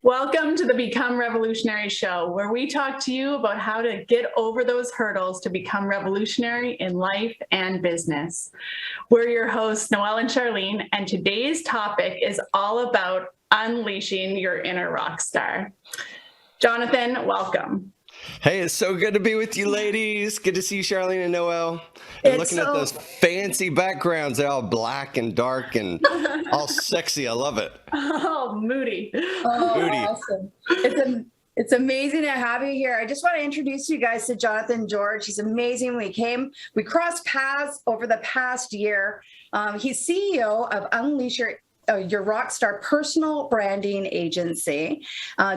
Welcome to the Become Revolutionary show, where we talk to you about how to get over those hurdles to become revolutionary in life and business. We're your hosts, Noelle and Charlene, and today's topic is all about unleashing your inner rock star. Jonathan, welcome. Hey, it's so good to be with you, ladies. Good to see you, Charlene and Noelle. And looking at those fancy backgrounds, they're all black and dark and all sexy. I love it. Oh, moody. Oh, moody. Awesome. It's amazing to have you here. I just want to introduce you guys to Jonathan George. He's amazing. We crossed paths over the past year. He's CEO of Unleash Your Rockstar personal branding agency.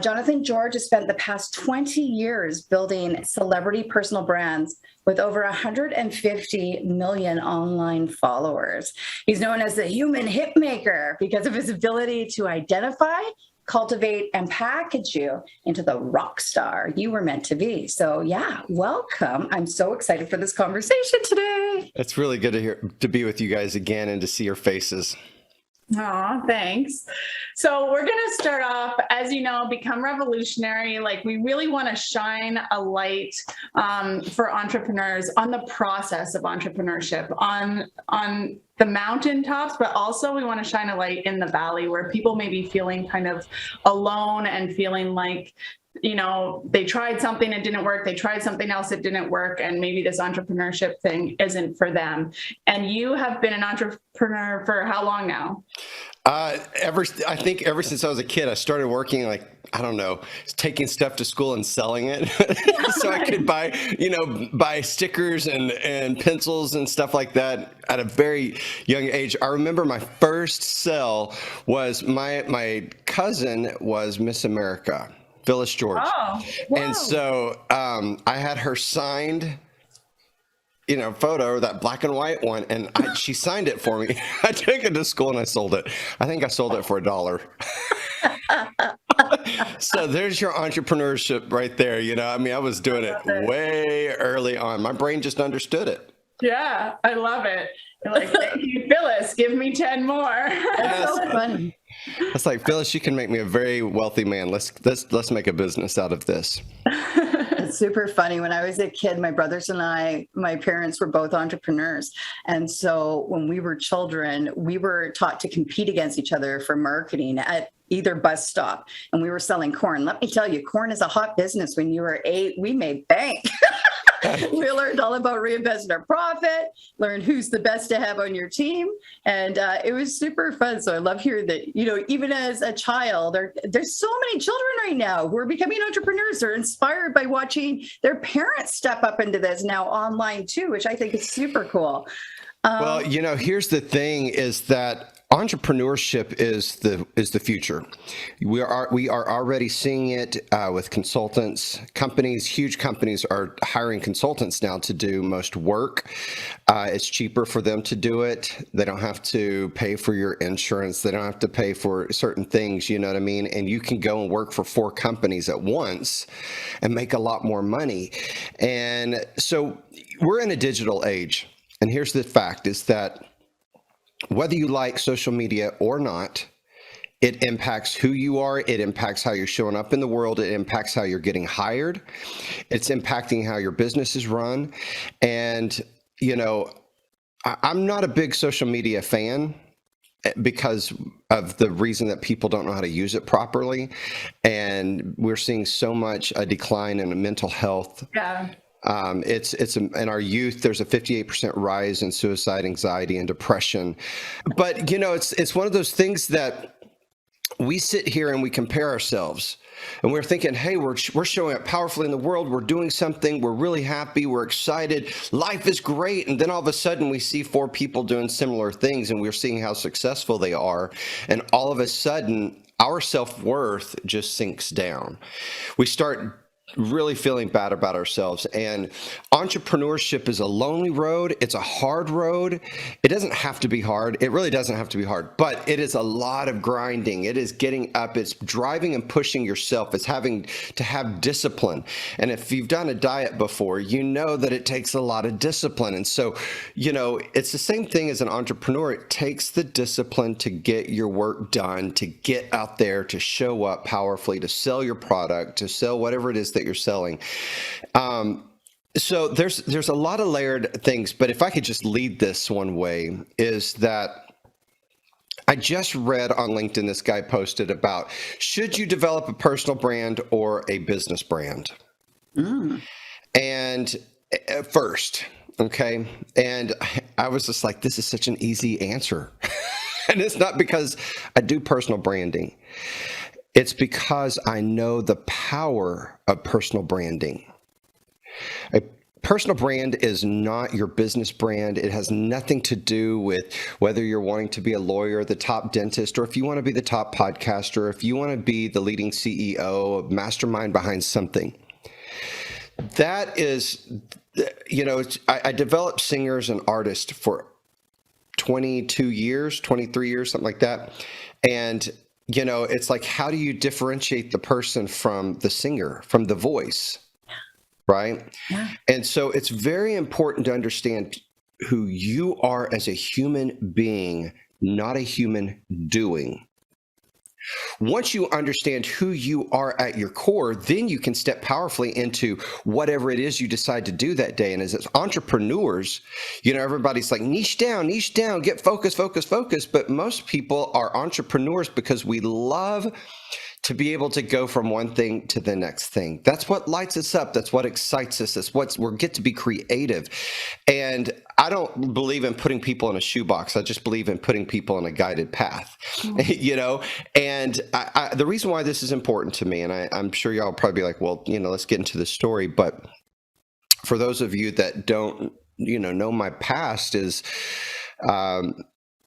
Jonathan George has spent the past 20 years building celebrity personal brands with over 150 million online followers. He's known as the Human Hitmaker because of his ability to identify, cultivate, and package you into the rock star you were meant to be. So yeah, welcome. I'm so excited for this conversation today. It's really good to be with you guys again and to see your faces. Oh, thanks. So we're going to start off, as you know, Become Revolutionary. Like, we really want to shine a light for entrepreneurs on the process of entrepreneurship, on the mountaintops, but also we want to shine a light in the valley where people may be feeling kind of alone and feeling like, you know, they tried something, it didn't work. They tried something else, it didn't work. And maybe this entrepreneurship thing isn't for them. And you have been an entrepreneur for how long now? I think ever since I was a kid, I started working taking stuff to school and selling it so I could buy stickers and pencils and stuff like that at a very young age. I remember my first sell was my cousin was Miss America, Phyllis George. Oh, wow. And so I had her signed photo, that black and white one, and she signed it for me. I took it to school and I sold it. I think I sold it for $1. So there's your entrepreneurship right there. I was doing it way early on. My brain just understood it. Yeah, I love it. You're like, thank you, Phyllis, give me 10 more. That's so funny. It's like, Phyllis, you can make me a very wealthy man. Let's make a business out of this. It's super funny. When I was a kid, my brothers and my parents were both entrepreneurs. And so when we were children, we were taught to compete against each other for marketing at either bus stop. And we were selling corn. Let me tell you, corn is a hot business. When you were 8, we made bank. We learned all about reinvesting our profit, learned who's the best to have on your team. And it was super fun. So I love hearing that, even as a child, there's so many children right now who are becoming entrepreneurs. They're inspired by watching their parents step up into this now online too, which I think is super cool. Well, here's the thing is that entrepreneurship is the future. We are already seeing it with consultants. Huge companies are hiring consultants now to do most work. It's cheaper for them to do it. They don't have to pay for your insurance. They don't have to pay for certain things, you know what I mean? And you can go and work for 4 companies at once and make a lot more money. And so we're in a digital age. And here's the fact is that whether you like social media or not, it impacts who you are. It impacts how you're showing up in the world. It impacts how you're getting hired. It's impacting how your business is run. And, I'm not a big social media fan because of the reason that people don't know how to use it properly. And we're seeing so much a decline in mental health. Yeah. It's in our youth, there's a 58% rise in suicide, anxiety, and depression. But, it's one of those things that we sit here and we compare ourselves and we're thinking, hey, we're showing up powerfully in the world. We're doing something. We're really happy. We're excited. Life is great. And then all of a sudden we see 4 people doing similar things and we're seeing how successful they are. And all of a sudden our self-worth just sinks down. We start really feeling bad about ourselves. And entrepreneurship is a lonely road. It's a hard road. It doesn't have to be hard. It really doesn't have to be hard, but it is a lot of grinding. It is getting up. It's driving and pushing yourself. It's having to have discipline. And if you've done a diet before, you know that it takes a lot of discipline. And so, it's the same thing as an entrepreneur. It takes the discipline to get your work done, to get out there, to show up powerfully, to sell your product, to sell whatever it is that you're selling. So there's a lot of layered things, but if I could just lead this one way, is that I just read on LinkedIn, this guy posted about, should you develop a personal brand or a business brand? And first, okay. And I was just like, this is such an easy answer. And it's not because I do personal branding. It's because I know the power of personal branding. A personal brand is not your business brand. It has nothing to do with whether you're wanting to be a lawyer, the top dentist, or if you want to be the top podcaster, if you want to be the leading CEO, mastermind behind something. That is, I developed singers and artists for 22 years, 23 years, something like that. And it's like, how do you differentiate the person from the singer, from the voice, right? Yeah. And so it's very important to understand who you are as a human being, not a human doing. Once you understand who you are at your core, then you can step powerfully into whatever it is you decide to do that day. And as entrepreneurs, everybody's like, niche down, get focus. But most people are entrepreneurs because we love to be able to go from one thing to the next thing. That's what lights us up. That's what excites us. That's we get to be creative. And I don't believe in putting people in a shoebox. I just believe in putting people on a guided path, And the reason why this is important to me, and I'm sure y'all will probably be like, well, let's get into the story. But for those of you that don't, know my past is,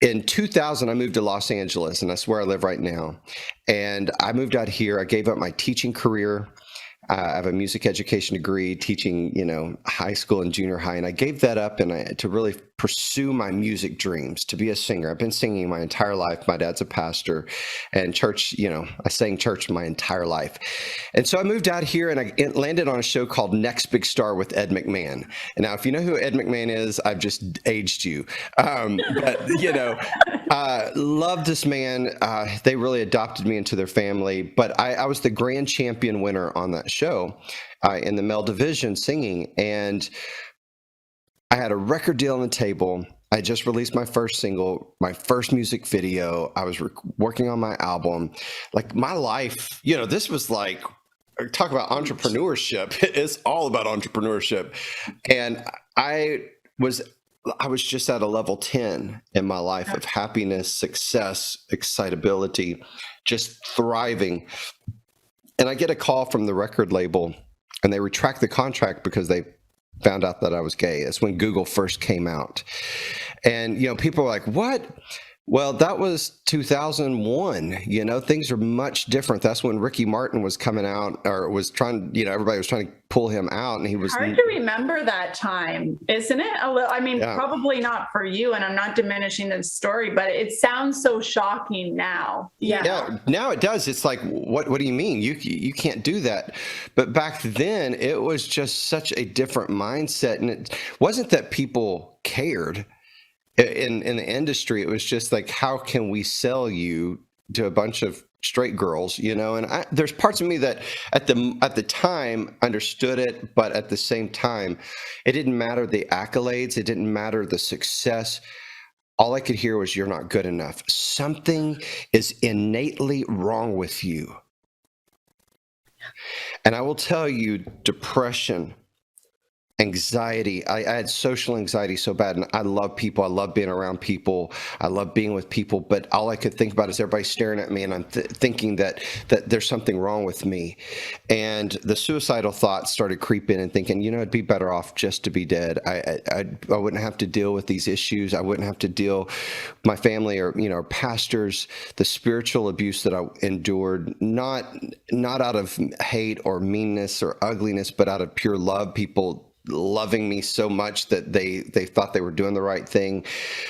in 2000, I moved to Los Angeles, and that's where I live right now. And I moved out here. I gave up my teaching career. I have a music education degree teaching, high school and junior high. And I gave that up to really pursue my music dreams, to be a singer. I've been singing my entire life. My dad's a pastor, and church, I sang church my entire life. And so I moved out here and I landed on a show called Next Big Star with Ed McMahon. And now, if you know who Ed McMahon is, I've just aged you. Love this man. They really adopted me into their family, but I was the grand champion winner on that show in the male division singing. And I had a record deal on the table. I just released my first single, my first music video. I was working on my album. Like, my life, this was like, talk about entrepreneurship. It's all about entrepreneurship. And I was just at a level 10 in my life of happiness, success, excitability, just thriving. And I get a call from the record label, and they retract the contract because they found out that I was gay. It's when Google first came out. And, people are like, what? Well, that was 2001. Things are much different. That's when Ricky Martin was coming out, or was trying, everybody was trying to pull him out, and he was hard to remember that time, isn't it? A little, probably not for you, and I'm not diminishing the story, but it sounds so shocking now. Yeah, now it does. It's like, what do you mean? You can't do that. But back then, it was just such a different mindset, and it wasn't that people cared. In the industry, it was just like, how can we sell you to a bunch of straight girls, and there's parts of me that at the time understood it, but at the same time, it didn't matter the accolades. It didn't matter the success. All I could hear was, you're not good enough. Something is innately wrong with you. And I will tell you, depression anxiety. I had social anxiety so bad, and I love people. I love being around people. I love being with people. But all I could think about is everybody staring at me, and I'm thinking that there's something wrong with me. And the suicidal thoughts started creeping, and thinking, it'd be better off just to be dead. I wouldn't have to deal with these issues. I wouldn't have to deal with my family or pastors. The spiritual abuse that I endured, not out of hate or meanness or ugliness, but out of pure love. People loving me so much that they thought they were doing the right thing.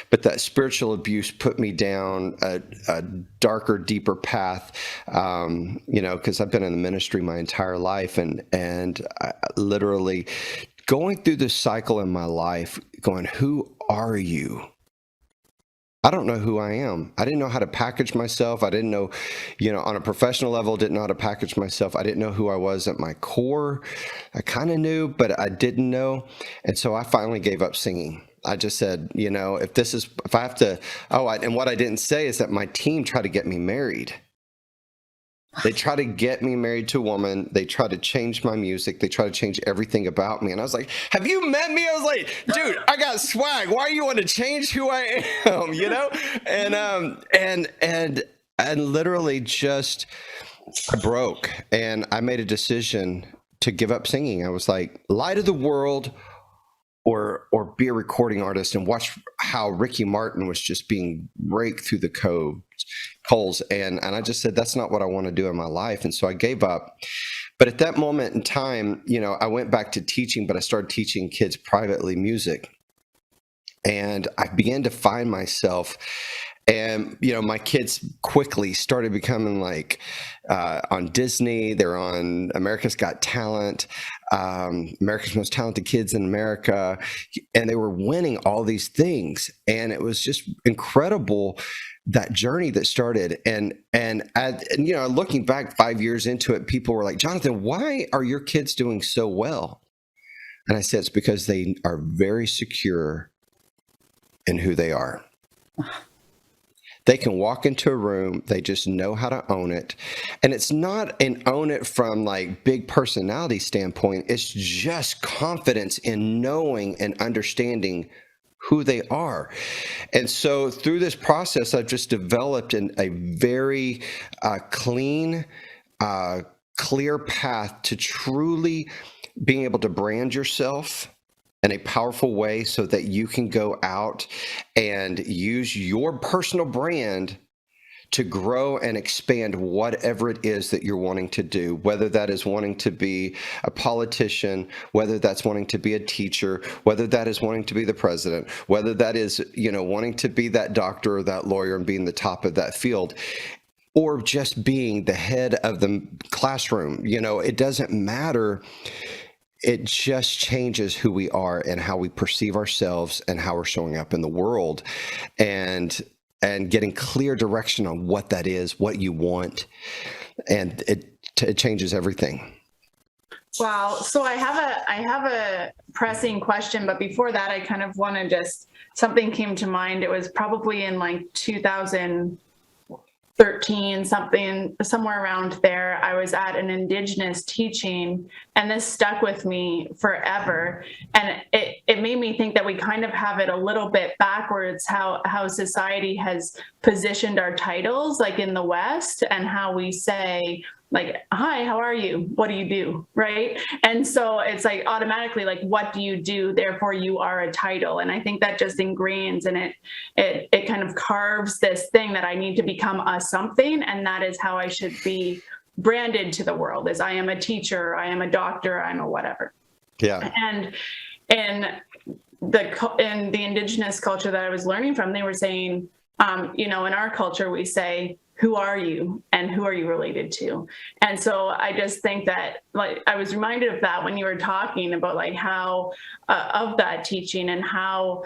But that spiritual abuse put me down a darker, deeper path, because I've been in the ministry my entire life, and I literally going through this cycle in my life, going, who are you? I don't know who I am. I didn't know how to package myself. I didn't know, on a professional level, didn't know how to package myself. I didn't know who I was at my core. I kind of knew, but I didn't know. And so I finally gave up singing. I just said, if I have to, and what I didn't say is that my team tried to get me married. They try to get me married to a woman. They try to change my music. They try to change everything about me. And I was like, have you met me? I was like, dude, I got swag. Why you want to change who I am? And literally just broke. And I made a decision to give up singing. I was like, lie to the world or be a recording artist, and watch how Ricky Martin was just being raked through the coals. And I just said, that's not what I want to do in my life. And so I gave up. But at that moment in time, I went back to teaching, but I started teaching kids privately music. And I began to find myself. And, my kids quickly started becoming like on Disney. They're on America's Got Talent, America's Most Talented Kids in America. And they were winning all these things. And it was just incredible, that journey that started. And looking back 5 years into it, people were like, Jonathan, why are your kids doing so well? And I said, it's because they are very secure in who they are. They can walk into a room, they just know how to own it. And it's not an own it from like big personality standpoint. It's just confidence in knowing and understanding who they are. And so through this process, I've just developed a very clean, clear path to truly being able to brand yourself in a powerful way so that you can go out and use your personal brand to grow and expand whatever it is that you're wanting to do, whether that is wanting to be a politician, whether that's wanting to be a teacher, whether that is wanting to be the president, whether that is, wanting to be that doctor or that lawyer and being the top of that field, or just being the head of the classroom. It doesn't matter. It just changes who we are and how we perceive ourselves and how we're showing up in the world, and getting clear direction on what that is, what you want, and it changes everything. Wow. So I have a pressing question, but before that, I kind of want to something came to mind. It was probably in like 2013, somewhere around there. I was at an Indigenous teaching, and this stuck with me forever. And it made me think that we kind of have it a little bit backwards, how society has positioned our titles, like in the West, and how we say, like, hi, how are you? What do you do? Right. And so it's like automatically, like, what do you do? Therefore, you are a title. And I think that just ingrains, and it kind of carves this thing that I need to become a something. And that is how I should be branded to the world, as I am a teacher, I am a doctor, I'm a whatever. Yeah. And in the Indigenous culture that I was learning from, they were saying, in our culture, we say, who are you and who are you related to? And so I just think that, like, I was reminded of that when you were talking about like how of that teaching and how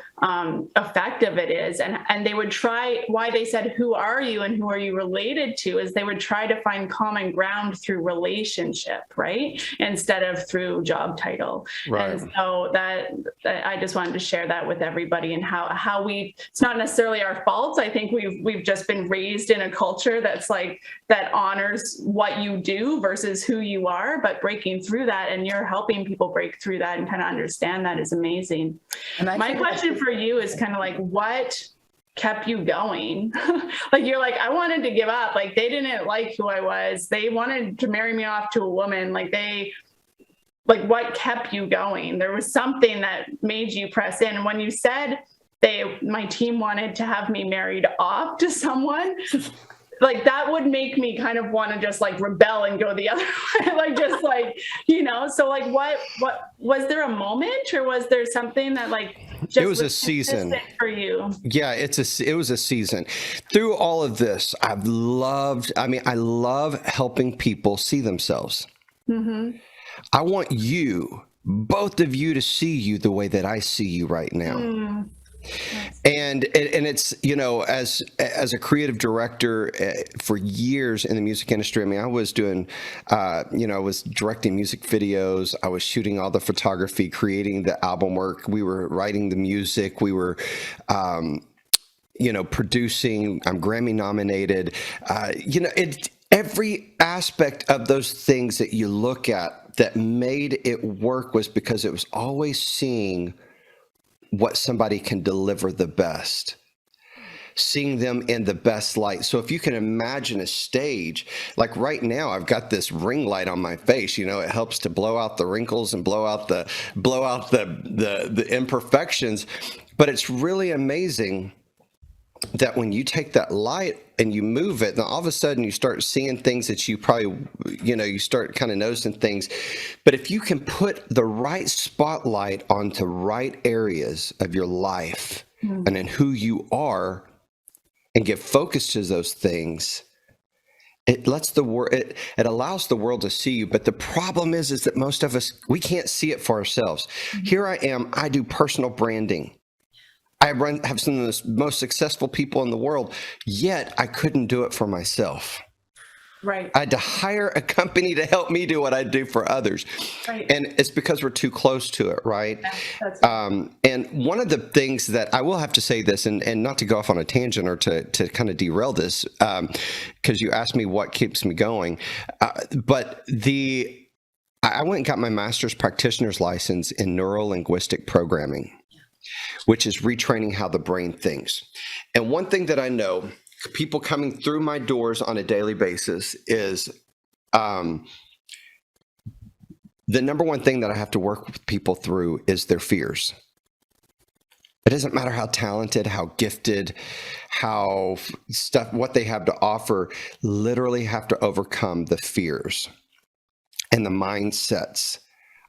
effective it is. And they would try, why they said, who are you and who are you related to, is they would try to find common ground through relationship, right? Instead of through job title. Right. And so that I just wanted to share that with everybody, and how it's not necessarily our fault. I think we've just been raised in a culture culture that's like, that honors what you do versus who you are, but breaking through that, and you're helping people break through that and kind of understand that is amazing. And I My think question for you is kind of like, what kept you going? Like, you're like, I wanted to give up. Like, they didn't like who I was. They wanted to marry me off to a woman. Like, what kept you going? There was something that made you press in. And when you said my team wanted to have me married off to someone, like, that would make me kind of want to just like rebel and go the other way. Like, just like, so like, what was there a moment, or was there something that like, just it was a season for you? Yeah, it was a season. Through all of this, I love helping people see themselves. Mm-hmm. I want you, both of you, to see you the way that I see you right now. Mm. And it's, as a creative director for years in the music industry, I mean, I was doing, I was directing music videos. I was shooting all the photography, creating the album work. We were writing the music. We were, producing. I'm Grammy nominated. Every aspect of those things that you look at that made it work was because it was always seeing what somebody can deliver the best, seeing them in the best light. So if you can imagine a stage, like right now, I've got this ring light on my face, it helps to blow out the wrinkles and blow out the imperfections. But it's really amazing that when you take that light and you move it, then all of a sudden you start seeing things that you probably, you start kind of noticing things. But if you can put the right spotlight onto right areas of your life and in who you are and give focus to those things, it lets it allows the world to see you. But the problem is that most of us, we can't see it for ourselves. Here I am, I do personal branding. I have some of the most successful people in the world, yet I couldn't do it for myself. Right. I had to hire a company to help me do what I do for others. Right. And it's because we're too close to it, right? Yeah, that's right. And one of the things that I will have to say this, and not to go off on a tangent or to kind of derail this, because you asked me what keeps me going, but I went and got my master's practitioner's license in neuro-linguistic programming, which is retraining how the brain thinks. And one thing that I know, people coming through my doors on a daily basis, is the number one thing that I have to work with people through is their fears. It doesn't matter how talented, how gifted, what they have to offer, literally have to overcome the fears and the mindsets.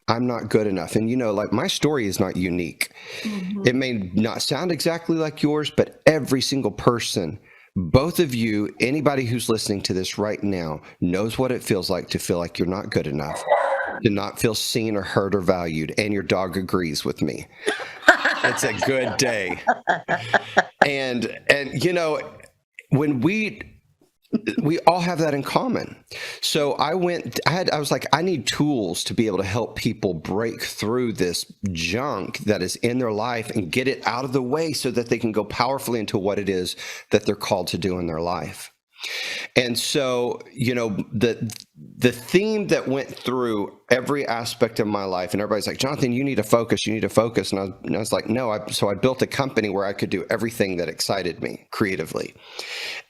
I'm not good enough. And like, my story is not unique. Mm-hmm. It may not sound exactly like yours, but every single person, both of you, anybody who's listening to this right now, knows what it feels like to feel like you're not good enough, to not feel seen or heard or valued. And your dog agrees with me. It's a good day. And when we all have that in common. So I was like, I need tools to be able to help people break through this junk that is in their life and get it out of the way so that they can go powerfully into what it is that they're called to do in their life. And so, the theme that went through every aspect of my life, and everybody's like, Jonathan, you need to focus. And I was like, no. So I built a company where I could do everything that excited me creatively.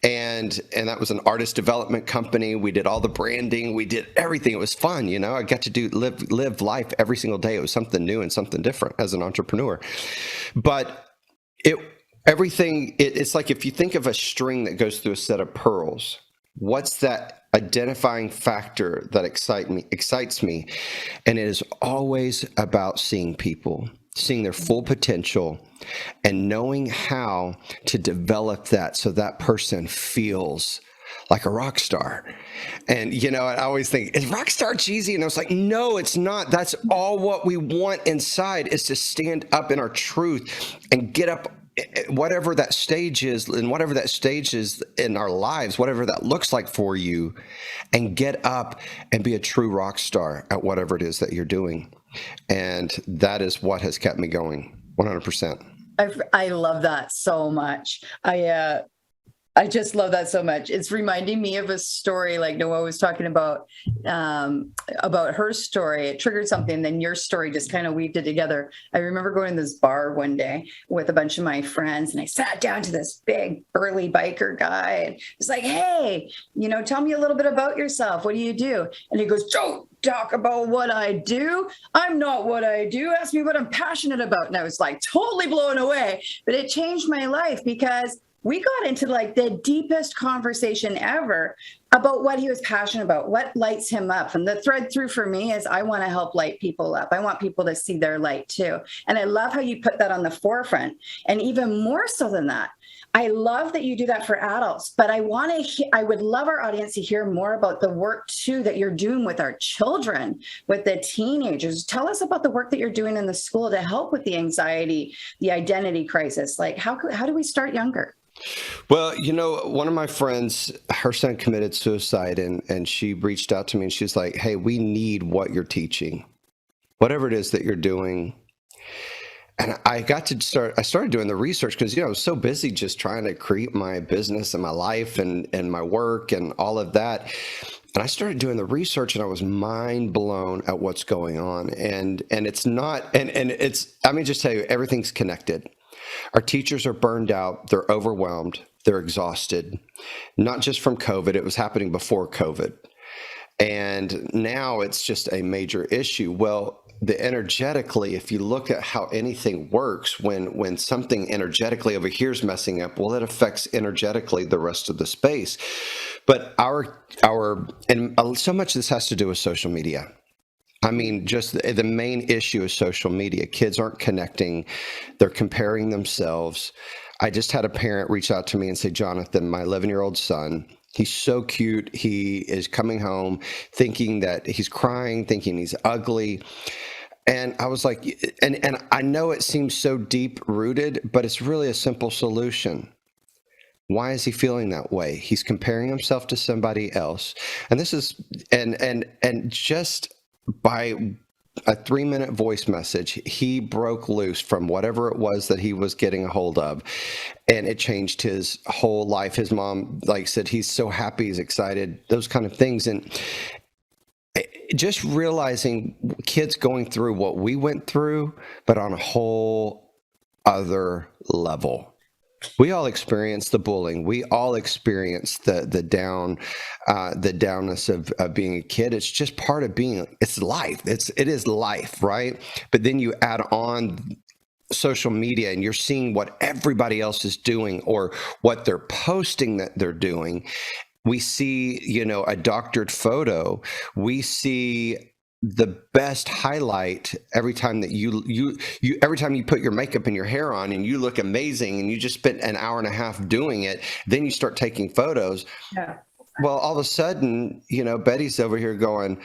And that was an artist development company. We did all the branding. We did everything. It was fun. I got to live life every single day. It was something new and something different as an entrepreneur. But it's like, if you think of a string that goes through a set of pearls, what's that identifying factor that excites me? And it is always about seeing people, seeing their full potential, and knowing how to develop that so that person feels like a rock star. And, I always think, is rock star cheesy? And I was like, no, it's not. That's all what we want inside, is to stand up in our truth and get up, whatever that stage is, and whatever that stage is in our lives, whatever that looks like for you, and get up and be a true rock star at whatever it is that you're doing. And that is what has kept me going 100%. I love that so much. I just love that so much. It's reminding me of a story like Noah was talking about her story. It triggered something, then your story just kind of weaved it together. I remember going to this bar one day with a bunch of my friends, and I sat down to this big burly biker guy, and it's like, hey, tell me a little bit about yourself. What do you do? And he goes, don't talk about what I do. I'm not what I do. Ask me what I'm passionate about. And I was like totally blown away, but it changed my life because we got into like the deepest conversation ever about what he was passionate about, what lights him up. And the thread through for me is I want to help light people up. I want people to see their light too. And I love how you put that on the forefront. And even more so than that, I love that you do that for adults, but I would love our audience to hear more about the work too that you're doing with our children, with the teenagers. Tell us about the work that you're doing in the school to help with the anxiety, the identity crisis. Like how do we start younger? Well, one of my friends, her son committed suicide, and she reached out to me and she's like, hey, we need what you're teaching, whatever it is that you're doing. And I started doing the research because, I was so busy just trying to create my business and my life and my work and all of that. And I started doing the research and I was mind blown at what's going on. And it's not, and it's, let me just tell you, everything's connected. Our teachers are burned out. They're overwhelmed. They're exhausted, not just from COVID. It was happening before COVID. And now it's just a major issue. Well, energetically, if you look at how anything works, when something energetically over here is messing up, well, it affects energetically the rest of the space. But and so much of this has to do with social media. I mean, just the main issue is social media. Kids aren't connecting. They're comparing themselves. I just had a parent reach out to me and say, Jonathan, my 11-year-old son, he's so cute. He is coming home thinking that he's crying, thinking he's ugly. And I was like, and I know it seems so deep rooted, but it's really a simple solution. Why is he feeling that way? He's comparing himself to somebody else. And this is, and just by a 3-minute voice message, he broke loose from whatever it was that he was getting a hold of, and it changed his whole life. His mom, said, he's so happy, he's excited, those kind of things. And just realizing kids going through what we went through, but on a whole other level. We all experience the bullying. We all experience the downness of being a kid. It's just part of being. It's life. It is life, right? But then you add on social media, and you're seeing what everybody else is doing or what they're posting that they're doing. We see, a doctored photo. We see the best highlight every time that every time you put your makeup and your hair on and you look amazing and you just spent an hour and a half doing it, then you start taking photos. Yeah. Well, all of a sudden, Betty's over here going,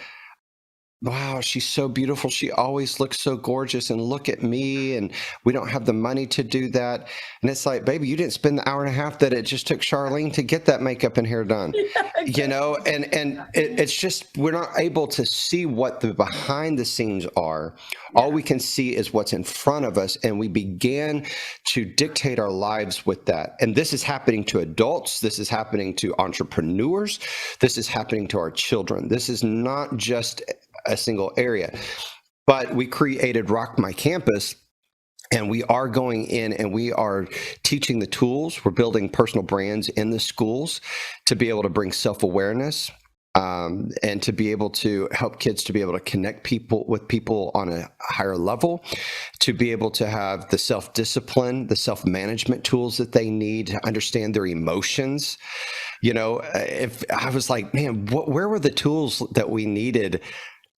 wow, she's so beautiful. She always looks so gorgeous. And look at me. And we don't have the money to do that. And it's like, baby, you didn't spend the hour and a half that it just took Charlene to get that makeup and hair done. Yeah, and it's just, we're not able to see what the behind the scenes are. Yeah. All we can see is what's in front of us. And we began to dictate our lives with that. And this is happening to adults. This is happening to entrepreneurs. This is happening to our children. This is not just a single area. But we created Rock My Campus, and we are going in and we are teaching the tools. We're building personal brands in the schools to be able to bring self-awareness and to be able to help kids to be able to connect with people on a higher level, to be able to have the self-discipline, the self-management tools that they need to understand their emotions. If I was like, man, where were the tools that we needed?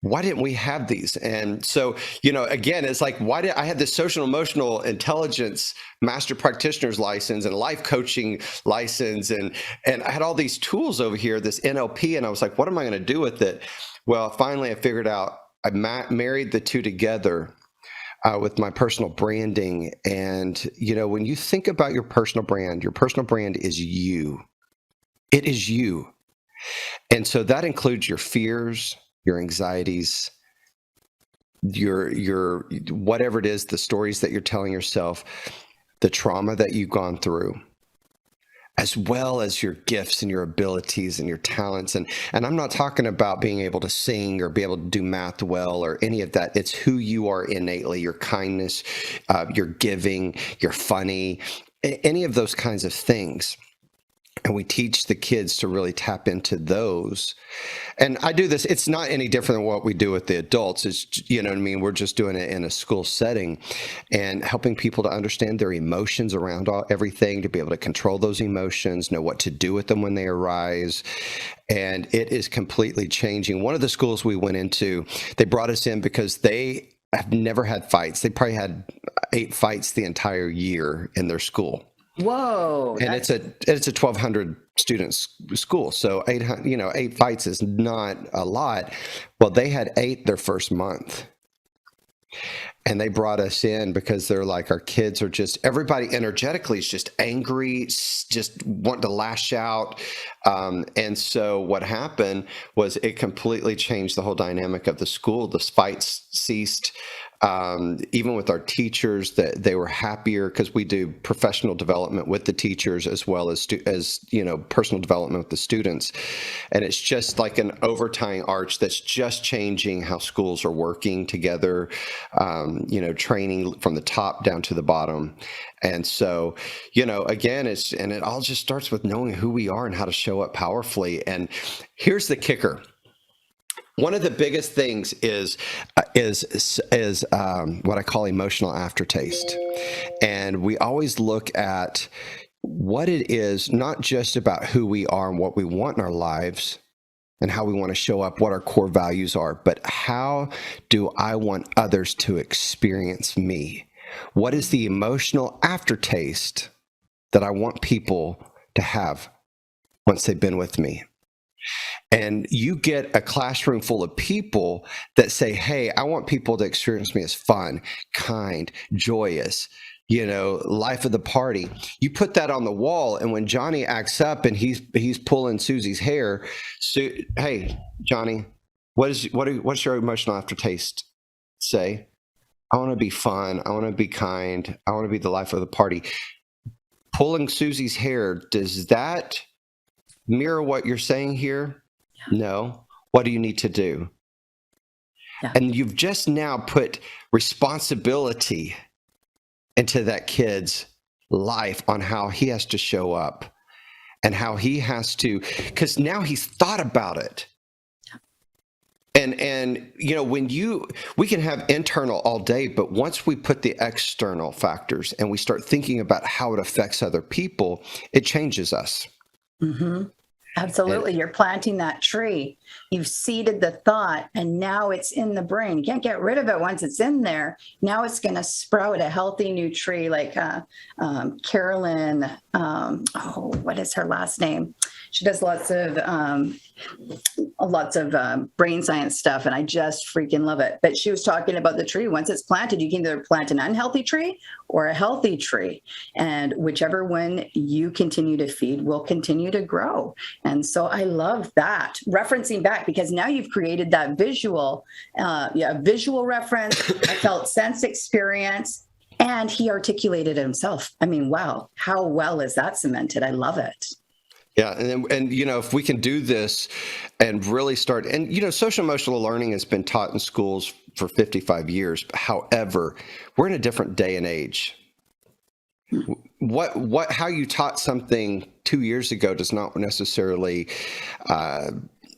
Why didn't we have these? And so, again, it's like, why did I have this social emotional intelligence master practitioner's license and life coaching license? And I had all these tools over here, this NLP, and I was like, what am I going to do with it? Well, finally, I figured out, I married the two together with my personal branding. And, when you think about your personal brand is you. It is you. And so that includes your fears, your anxieties, your whatever it is, the stories that you're telling yourself, the trauma that you've gone through. as well as your gifts and your abilities and your talents. And I'm not talking about being able to sing or be able to do math well or any of that. It's who you are innately, your kindness, your giving, your funny, any of those kinds of things. And we teach the kids to really tap into those. And I do this, it's not any different than what we do with the adults. It's, you know what I mean? We're just doing it in a school setting and helping people to understand their emotions around everything, to be able to control those emotions, know what to do with them when they arise. And it is completely changing. One of the schools we went into, they brought us in because they have never had fights. They probably had 8 fights the entire year in their school. Whoa. And it's a 1,200 students school. So 8 fights is not a lot. Well, they had 8 their first month. And they brought us in because they're like, our kids are just, everybody energetically is just angry, just want to lash out. And so what happened was it completely changed the whole dynamic of the school. The fights ceased. Even with our teachers, that they were happier because we do professional development with the teachers as well as personal development with the students. And it's just like an overtying arch that's just changing how schools are working together, training from the top down to the bottom. And so, again, it all just starts with knowing who we are and how to show up powerfully. And here's the kicker. One of the biggest things is what I call emotional aftertaste. And we always look at what it is, not just about who we are and what we want in our lives and how we want to show up, what our core values are, but how do I want others to experience me? What is the emotional aftertaste that I want people to have once they've been with me? And you get a classroom full of people that say, hey, I want people to experience me as fun, kind, joyous, life of the party. You put that on the wall, and when Johnny acts up and he's pulling Susie's hair, hey, Johnny, what's your emotional aftertaste say? I want to be fun. I want to be kind. I want to be the life of the party. Pulling Susie's hair, does that mirror what you're saying here? Yeah. No. What do you need to do? Yeah. And you've just now put responsibility into that kid's life on how he has to show up and how he has to, because now he's thought about it. And we can have internal all day, but once we put the external factors and we start thinking about how it affects other people, it changes us. Mm-hmm. Absolutely. You're planting that tree. You've seeded the thought, and now it's in the brain. You can't get rid of it once it's in there. Now it's going to sprout a healthy new tree, like Carolyn. What is her last name? She does lots of brain science stuff, and I just freaking love it. But she was talking about the tree. Once it's planted, you can either plant an unhealthy tree or a healthy tree, and whichever one you continue to feed will continue to grow. And so I love that, referencing back, because now you've created that visual reference. I felt sense experience, and he articulated himself. I mean, wow, how well is that cemented? I love it. Yeah. And if we can do this and really start, and, social emotional learning has been taught in schools for 55 years. However, we're in a different day and age. How you taught something 2 years ago does not necessarily, I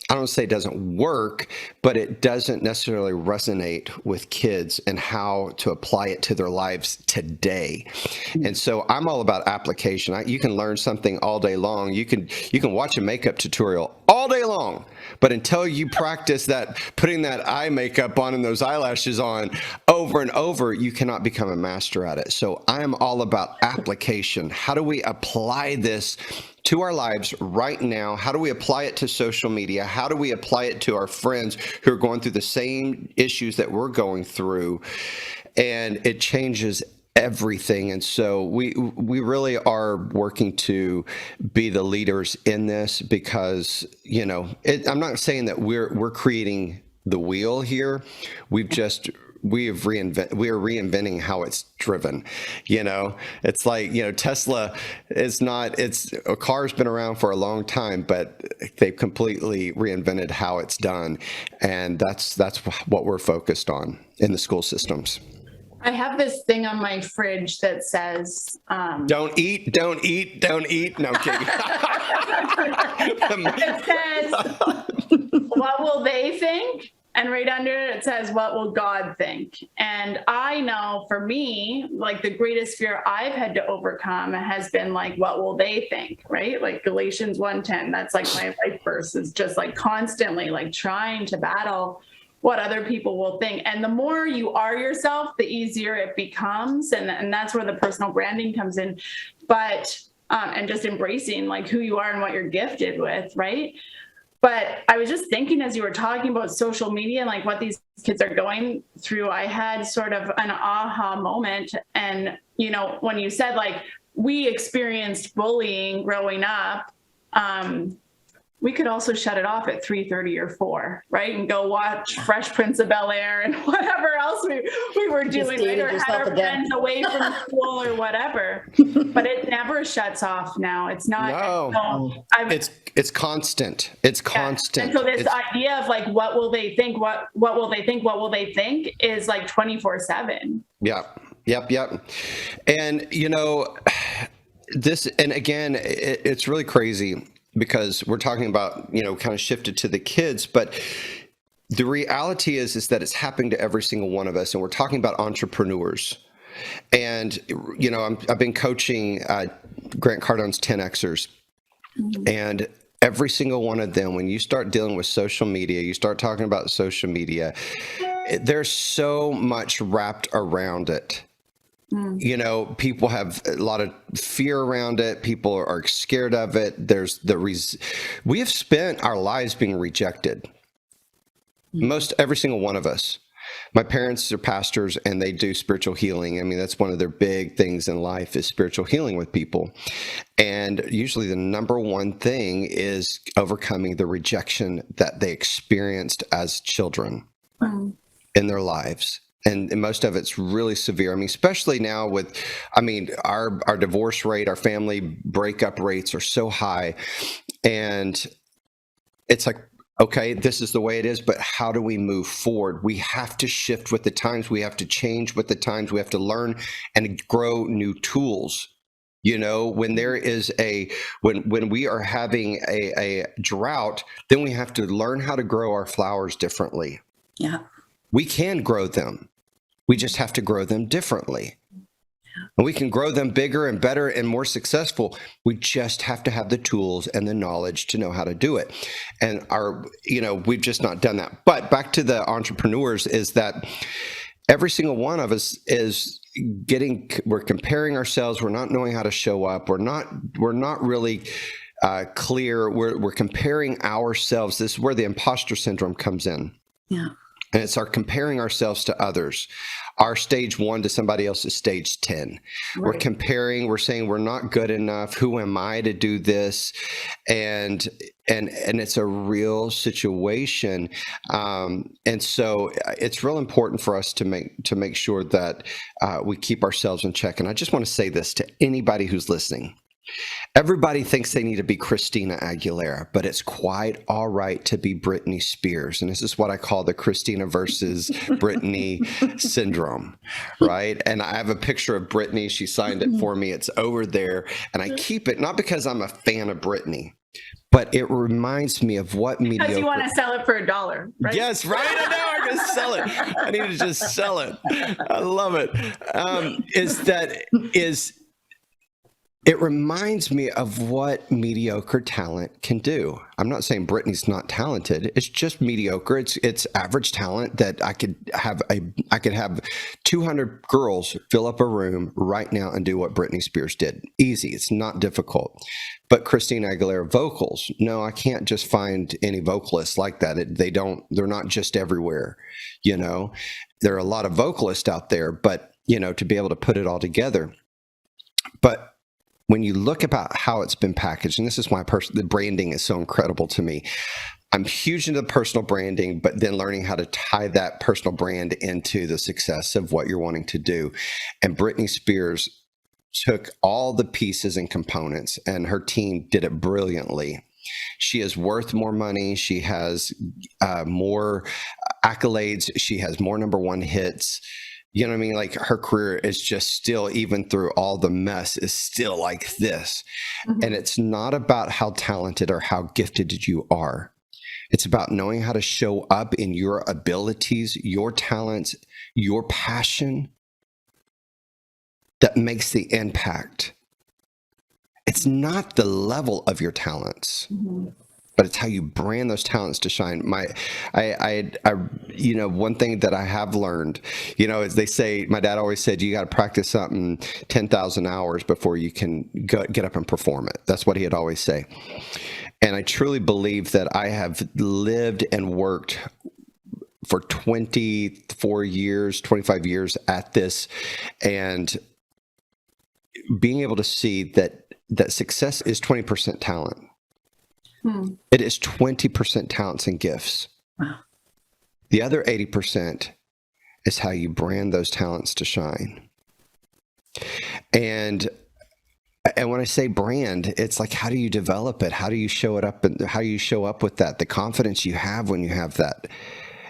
don't say it doesn't work, but it doesn't necessarily resonate with kids and how to apply it to their lives today. And so I'm all about application. You can learn something all day long. You can watch a makeup tutorial all day long, but until you practice that, putting that eye makeup on and those eyelashes on over and over, you cannot become a master at it. So I am all about application. How do we apply this to our lives right now? How do we apply it to social media? How do we apply it to our friends who are going through the same issues that we're going through? And it changes everything. And so we really are working to be the leaders in this because, I'm not saying that we're creating the wheel here. We've just we are reinventing how it's driven. It's like, Tesla is not, a car's been around for a long time, but they've completely reinvented how it's done. And that's what we're focused on in the school systems. I have this thing on my fridge that says, don't eat. No, I'm kidding. It says, what will they think? And right under it, it says, what will God think? And I know for me, like the greatest fear I've had to overcome has been like, what will they think, right? Like Galatians 1:10, that's like my life verse, is just like constantly like trying to battle what other people will think. And the more you are yourself, the easier it becomes. And that's where the personal branding comes in. But, and just embracing like who you are and what you're gifted with, right? But I was just thinking as you were talking about social media and like what these kids are going through, I had sort of an aha moment. And, when you said like we experienced bullying growing up, we could also shut it off at 3:30 or 4, right? And go watch Fresh Prince of Bel-Air and whatever else we were doing, right? Or had our friends away from school or whatever. But it never shuts off now. It's not. No, it's constant. It's constant. And so this idea of like, what will they think? What will they think? What will they think is like 24/7. Yeah. Yep. And, this, and again, it's really crazy, because we're talking about, kind of shifted to the kids, but the reality is that it's happening to every single one of us. And we're talking about entrepreneurs. And, I've been coaching Grant Cardone's 10Xers. And every single one of them, when you start dealing with social media, you start talking about social media, there's so much wrapped around it. People have a lot of fear around it. People are scared of it. There's we have spent our lives being rejected. Every single one of us. My parents are pastors and they do spiritual healing. I mean, that's one of their big things in life is spiritual healing with people. And usually the number one thing is overcoming the rejection that they experienced as children in their lives. And most of it's really severe. I mean, especially now with, our divorce rate, our family breakup rates are so high. And it's like, okay, this is the way it is, but how do we move forward? We have to shift with the times. We have to change with the times. We have to learn and grow new tools. When there is when we are having a drought, then we have to learn how to grow our flowers differently. Yeah. We can grow them. We just have to grow them differently. And we can grow them bigger and better and more successful. We just have to have the tools and the knowledge to know how to do it. And we've just not done that. But back to the entrepreneurs is that every single one of us is we're comparing ourselves. We're not knowing how to show up. We're not really clear. We're comparing ourselves. This is where the imposter syndrome comes in. Yeah. And it's our comparing ourselves to others, our stage 1 to somebody else's stage 10. Right. We're comparing, we're saying we're not good enough. Who am I to do this? And it's a real situation. And so it's real important for us to make sure that we keep ourselves in check. And I just want to say this to anybody who's listening. Everybody thinks they need to be Christina Aguilera, but it's quite all right to be Britney Spears. And this is what I call the Christina versus Britney syndrome, right? And I have a picture of Britney. She signed it for me. It's over there. And I keep it, not because I'm a fan of Britney, but it reminds me of what mediocre. Because you want to sell it for $1, right? Yes, right. I know. I'm going to sell it. I need to just sell it. I love it. It reminds me of what mediocre talent can do. I'm not saying Britney's not talented. It's just mediocre. It's average talent that I could have 200 girls fill up a room right now and do what Britney Spears did. Easy. It's not difficult. But Christina Aguilera vocals, no, I can't just find any vocalists like that. They're not just everywhere. There are a lot of vocalists out there, but to be able to put it all together. But when you look about how it's been packaged, and this is why the branding is so incredible to me. I'm huge into personal branding, but then learning how to tie that personal brand into the success of what you're wanting to do. And Britney Spears took all the pieces and components, and her team did it brilliantly. She is worth more money. She has more accolades. She has more number one hits. You know what I mean? Like, her career is just still, even through all the mess, is still like this. Mhm. And it's not about how talented or how gifted you are. It's about knowing how to show up in your abilities, your talents, your passion that makes the impact. It's not the level of your talents, Mhm. but it's how you brand those talents to shine. One thing that I have learned, is they say, my dad always said, you got to practice something 10,000 hours before you can get up and perform it. That's what he had always say. And I truly believe that I have lived and worked for 24 years, 25 years at this, and being able to see that success is 20% talent. It is 20% talents and gifts. Wow. The other 80% is how you brand those talents to shine. And when I say brand, it's like, how do you develop it? How do you show it up, and how you show up with that? The confidence you have when you have that.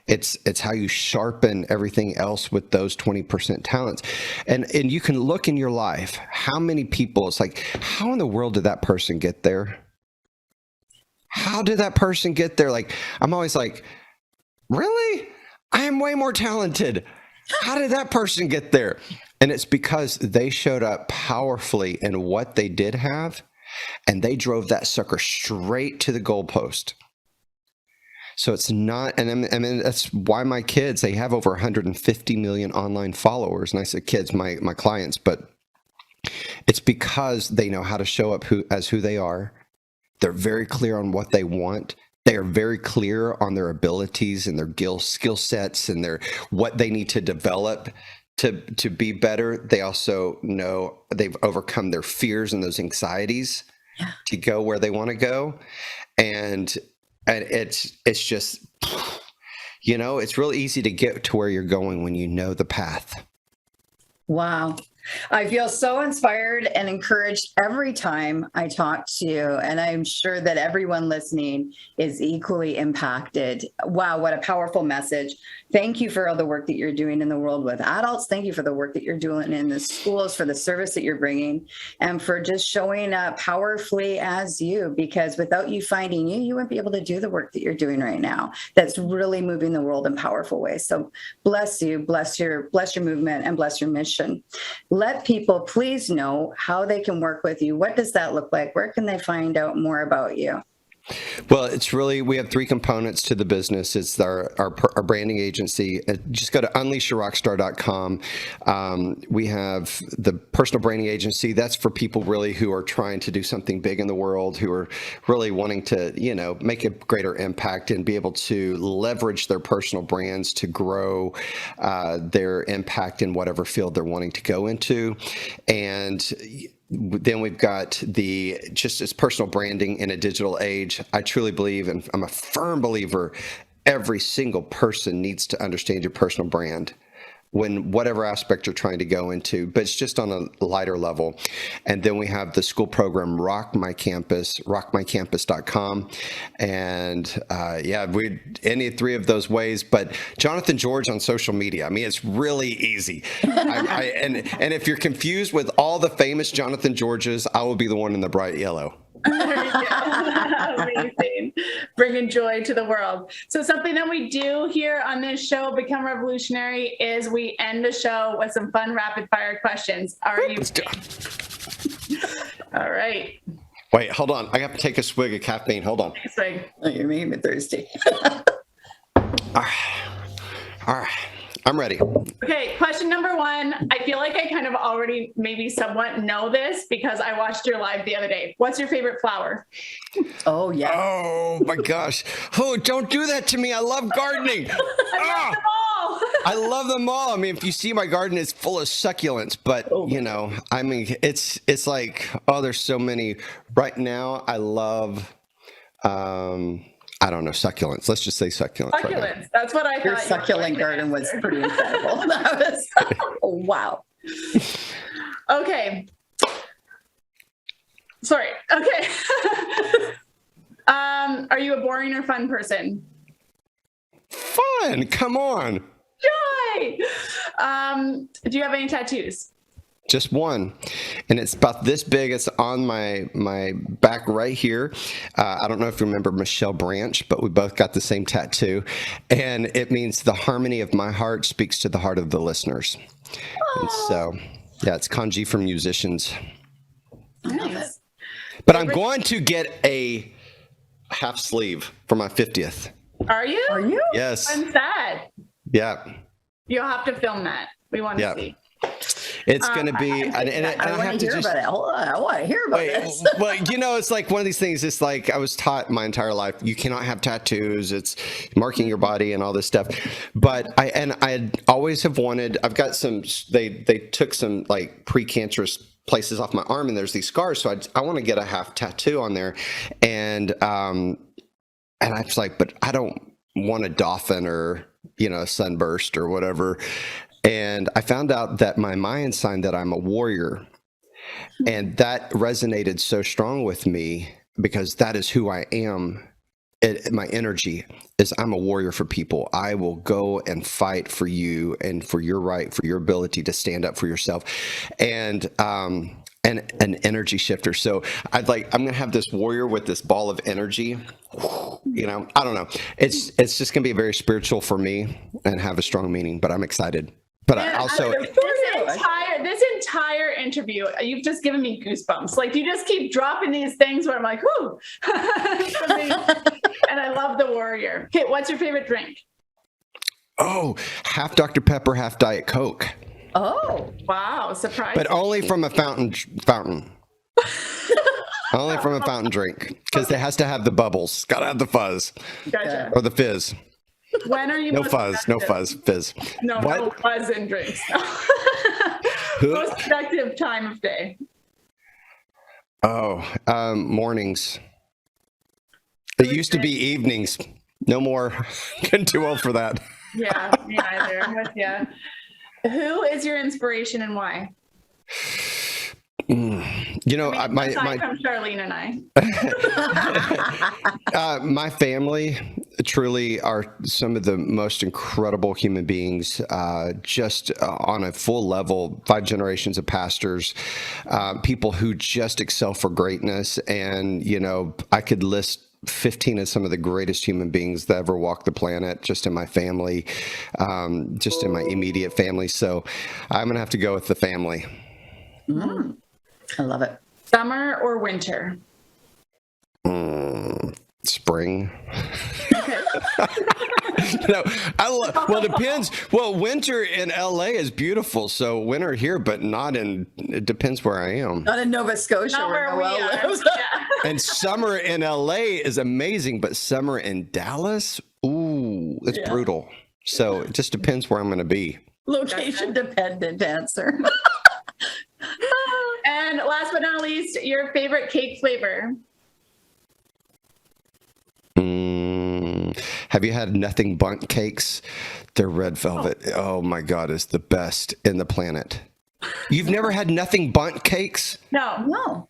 It's how you sharpen everything else with those 20% talents. And you can look in your life, how many people, it's like, how in the world did that person get there? How did that person get there? Like, I'm always like, really? I am way more talented. How did that person get there? And it's because they showed up powerfully in what they did have, and they drove that sucker straight to the goalpost. So it's not, and I mean, that's why my kids, they have over 150 million online followers. And I said kids, my clients, but it's because they know how to show up as who they are. They're very clear on what they want. They are very clear on their abilities and their skill sets and what they need to develop to be better. They also know they've overcome their fears and those anxieties to go where they want to go. And it's just, it's real easy to get to where you're going when you know the path. Wow. I feel so inspired and encouraged every time I talk to you, and I'm sure that everyone listening is equally impacted. Wow, what a powerful message. Thank you for all the work that you're doing in the world with adults. Thank you for the work that you're doing in the schools, for the service that you're bringing, and for just showing up powerfully as you, because without you finding you, you wouldn't be able to do the work that you're doing right now. That's really moving the world in powerful ways. So bless you, bless your movement, and bless your mission. Let people please know how they can work with you. What does that look like? Where can they find out more about you? Well, we have three components to the business. It's our branding agency. Just go to unleashyourrockstar.com. We have the personal branding agency. That's for people really who are trying to do something big in the world, who are really wanting to, make a greater impact and be able to leverage their personal brands to grow their impact in whatever field they're wanting to go into. And then we've got just as personal branding in a digital age. I truly believe, and I'm a firm believer, every single person needs to understand your personal brand when whatever aspect you're trying to go into, but it's just on a lighter level. And then we have the school program, Rock My Campus, rockmycampus.com. And any three of those ways, but Jonathan George on social media. I mean, it's really easy. And if you're confused with all the famous Jonathan Georges, I will be the one in the bright yellow. There you go. Amazing. Bringing joy to the world. So something that we do here on this show, Become Revolutionary, is we end the show with some fun rapid fire questions. Are you? Let's do it. All right. Wait, hold on. I have to take a swig of caffeine. Hold on. Swig. Oh, you're making me thirsty. All right. I'm ready. Okay, question number one. I feel like I kind of already maybe somewhat know this because I watched your live the other day. What's your favorite flower? Oh, yeah. Oh, my gosh. Oh, don't do that to me. I love gardening. I love them all. I love them all. I mean, if you see my garden, it's full of succulents, but I mean, it's like, there's so many. Right now, I love I don't know, succulents. Let's just say succulents. Right now. Succulents. That's what I thought. Your succulent garden was pretty incredible. That was, oh, wow. Okay. Sorry. Okay. Are you a boring or fun person? Fun. Come on. Joy. Do you have any tattoos? Just one, and it's about this big. It's on my back right here. I don't know if you remember Michelle Branch, but we both got the same tattoo, and it means the harmony of my heart speaks to the heart of the listeners. And so, yeah, it's kanji for musicians. Nice. But I'm going to get a half sleeve for my 50th. Are you? Are you? Yes. I'm sad. Yeah. You'll have to film that. We want to see. It's going to be, and I have to hear just. about it. Hold on, I want to hear about this. Well, it's like one of these things. It's like I was taught my entire life, you cannot have tattoos. It's marking your body and all this stuff. But I always have wanted. I've got some. They took some like precancerous places off my arm, and there's these scars. So I want to get a half tattoo on there, and I was like, but I don't want a dolphin or a sunburst or whatever. And I found out that my Mayan sign that I'm a warrior, and that resonated so strong with me because that is who I am. My energy is I'm a warrior for people. I will go and fight for you and for your right, for your ability to stand up for yourself, and an energy shifter. So I'm going to have this warrior with this ball of energy. I don't know. It's just going to be very spiritual for me and have a strong meaning, but I'm excited. But I also this entire interview, you've just given me goosebumps. Like you just keep dropping these things where I'm like, whoo. And I love the warrior. Okay, what's your favorite drink? Oh, half Dr. Pepper, half Diet Coke. Oh, wow, surprise! But only from a fountain. Only from a fountain drink, because it has to have the bubbles. Got to have the fuzz. Gotcha. Or the fizz. When are you no fuzz, fizz. No fuzz in drinks. Most productive time of day. Oh, mornings. It used to be evenings. No more. Getting too old for that. Yeah, me either. I'm with you. Who is your inspiration and why? My from Charlene and I. My family truly are some of the most incredible human beings, just on a full level, 5 generations of pastors, people who just excel for greatness. And, I could list 15 of some of the greatest human beings that ever walked the planet, just in my family, just in my immediate family. So I'm going to have to go with the family. Mm. I love it. Summer or winter? Spring. Okay. Well, it depends. Well, winter in LA is beautiful. So winter here, but it depends where I am. Not in Nova Scotia Not where we are. lives. Yeah. And summer in LA is amazing, but summer in Dallas, ooh, it's brutal. So it just depends where I'm going to be. Location dependent answer. And last but not least, your favorite cake flavor? Have you had Nothing Bundt cakes? They're red velvet. Oh my God, it's the best in the planet. You've never had Nothing Bundt cakes? No.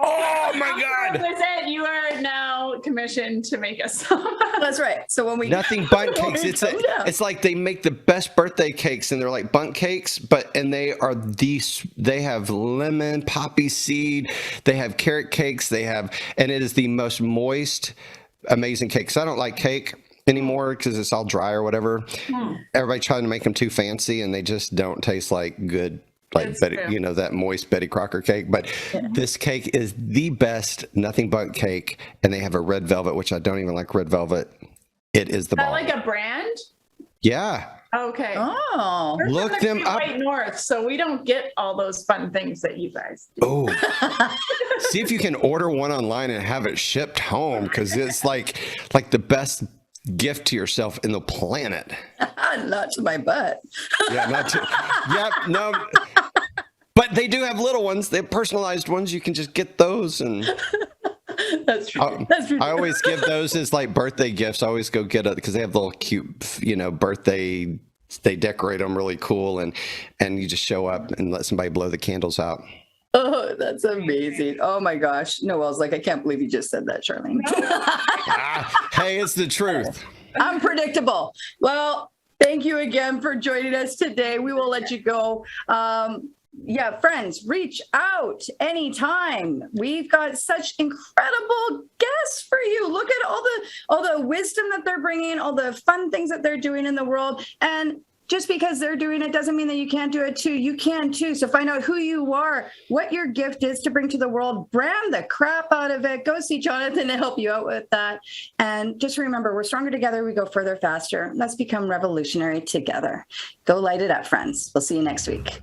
Oh my God. Listen, you are now commissioned to make us some. That's right. So when we Nothing Bundt cakes, it's like they make the best birthday cakes, and they're like Bundt cakes, and they have lemon, poppy seed, they have carrot cakes, and it is the most moist, amazing cake. So I don't like cake anymore because it's all dry or whatever. Everybody trying to make them too fancy, and they just don't taste like good. Like Betty, that moist Betty Crocker cake. But this cake is the best Nothing Bundt cake, and they have a red velvet, which I don't even like red velvet. It is the bomb. Like a brand? Yeah. Okay. Oh. Look them up. White North, so we don't get all those fun things that you guys do. Oh. See if you can order one online and have it shipped home, because it's like the best gift to yourself in the planet. Not to my butt. Yeah, not to. Yep, no. But they do have little ones. They have personalized ones. You can just get those and. That's true. I, That's true. I always give those as like birthday gifts. I always go get it because they have little cute, birthday. They decorate them really cool, and you just show up and let somebody blow the candles out. Oh, that's amazing. Oh my gosh. Noelle's like, I can't believe you just said that, Charlene. Hey, it's the truth. Unpredictable. Well, thank you again for joining us today. We will let you go. Yeah, friends, reach out anytime. We've got such incredible guests for you. Look at all the wisdom that they're bringing, all the fun things that they're doing in the world. And just because they're doing it doesn't mean that you can't do it too. You can too. So find out who you are, what your gift is to bring to the world, brand the crap out of it. Go see Jonathan to help you out with that. And just remember, we're stronger together. We go further faster. Let's become revolutionary together. Go light it up, friends. We'll see you next week.